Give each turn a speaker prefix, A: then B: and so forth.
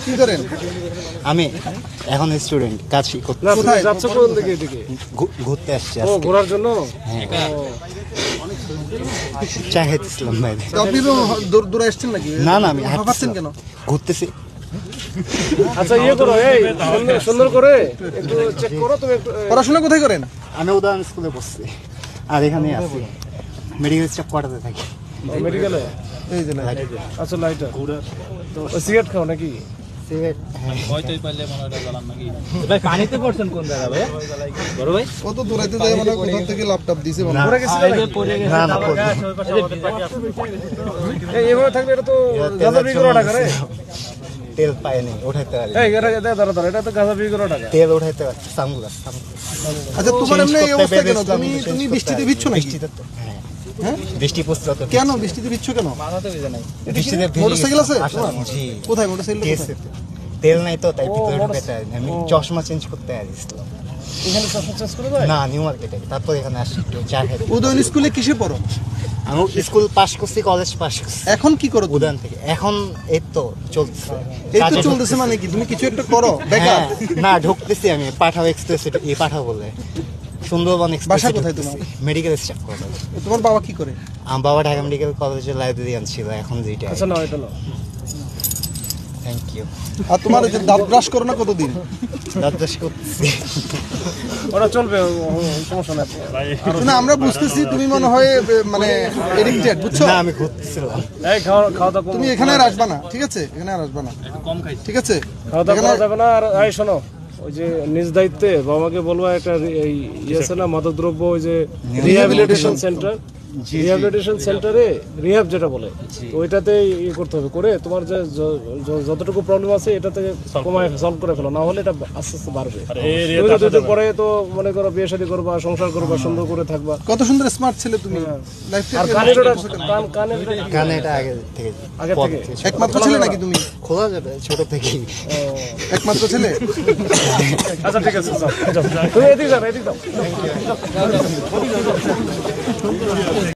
A: কি করেন?
B: আমি এখন স্টুডেন্ট, কাজ
A: কোথায়
C: যাচ্ছ কোন দিকে এদিকে?
B: ঘুরতে আসছি
C: ও ঘোরার জন্য?
B: চা খেতেছিলাম ভাই।
A: তো আপনি তো দূরে এসছেন নাকি?
B: না না, আমি
A: হাঁপাচ্ছেন কেন?
B: ঘুরতেছি।
C: আচ্ছা ইয়ে করো, এই সুন্দর করে একটু চেক করো তুমি একটু।
A: পড়াশোনা কোথায় করেন?
B: আমি উদাহরণ স্কুলে পড়ছি, আর এখানে আছি মেডিকেল স্টাফ কোয়ার্টারে থাকি।
C: মেডিকেলে?
A: এই যে না,
C: আচ্ছা লাইটার। তো সিগারেট খাও নাকি?
B: সিগারেট? হ্যাঁ।
D: পানিতে পড়ছেন কোন জায়গা ভাই? বড় ভাই
A: কত দূরাইতে যায় মানে কোথা থেকে ল্যাপটপ দিছে মনে হয়।
C: পড়ে গেছিলে নাকি?
B: না না,
C: এইভাবে থাকলে এটা তো গাঁজা বিক্রি করা টাকা রে।
B: তেল পাইনি উঠাইতে পারি।
C: এই দাঁড়া এটা তো গাঁজা বিক্রি করা টাকা।
B: তেল উঠাইতে পারি। সামগুলা
A: আচ্ছা তোমার এমনি এই অবস্থা কেন? তুমি বৃষ্টিতে ভিজছ নাকি?
B: বৃষ্টিতে তো
A: হ্যাঁ?
B: বৃষ্টি পড়ছে তো।
A: কেন বৃষ্টিতে ভিজছ কেন?
B: বৃষ্টিতে
A: মোটরসাইকেল আছে?
B: জি।
A: কোথায় মোটরসাইকেল?
B: টিএসসি তে। তেল নাই তো, তাই ভিতরে ঢুকাইতে পারি। আমি চশমা চেঞ্জ করতে আসছিলাম।
C: এখানে চশমা চেঞ্জ করে দেয়?
B: না, নিউ মার্কেটে। তারপর এখানে আসি একটু চা খাই।
A: উদয়ন স্কুলে কিসে পড়ো?
B: আমি স্কুল পাস করছি, কলেজ পাস করছি
A: এখন কি করো?
B: উদান থেকে। এখন এই তো চলছে।
A: এই তো
B: কাজে
A: চলতেছে মানে কি? তুমি কিছু একটা করো?
B: হ্যাঁ,
A: বেকার?
B: না ঢুকতেছি আমি পাঠাও এক্সপ্রেস, এই পাঠাও বলে সুন্দরবন এক্সপ্রেস।
A: বাসা কোথায় তোমার?
B: মেডিকেল স্টাফ করে।
A: তোমার বাবা কি করে?
B: আমার বাবা ঢাকা মেডিকেল কলেজের লাইব্রেরিয়ান ছিল, এখন যেটা।
C: আচ্ছা না এটা না।
B: Thank you.
A: আর তোমার এই যে দাঁত ব্রাশ করো না কতদিন?
B: দাদাস করতেছি।
C: ওটা চলবে, সমস্যা নাই।
A: না আমরা বুঝতেছি তুমি মনে হয় মানে এডিক্টেড, বুঝছো?
B: না, আমি ঘুরতেছিলাম।
C: এই খাওয়া দাওয়া কম।
A: তুমি এখানে আর আসবা না, ঠিক আছে? এখানে আর আসবা না, ঠিক আছে?
C: খাওয়া দাওয়া করা যাবে না। আর এই শোনো, ওই যে নিজ দায়িত্বে বাবাকে বলবা একটা এই ইয়ে আছে না মাদকদ্রব্য, ওই যে রিহ্যাবিলিটেশন সেন্টার, রিহ্যাবিলিটেশন সেন্টারে রিহ্যাব যেটা বলে, ওইটাতে ইয়ে করতে হবে, করে তোমার যে যতটুকু প্রবলেম আছে এটাতে কমায় সলভ করে ফেলো, না হলে এটা আস্তে আস্তে বাড়বে। তুমি তো দুদিন পরে তো মনে করো বিয়ে শাদী করবা, সংসার করবা, সুন্দর করে থাকবা।
A: কত সুন্দর স্মার্ট ছেলে তুমি।
C: আর কানের ওটা
B: কানে এটা আগে থেকে
C: আগে থেকে
A: একমাত্র ছেলে নাকি তুমি?
B: খোলা যাবে ছোট থেকেই।
A: একমাত্র ছেলে?
C: আচ্ছা ঠিক আছে, যাও, তুমি এদিকে যাও, এদিকে যাও।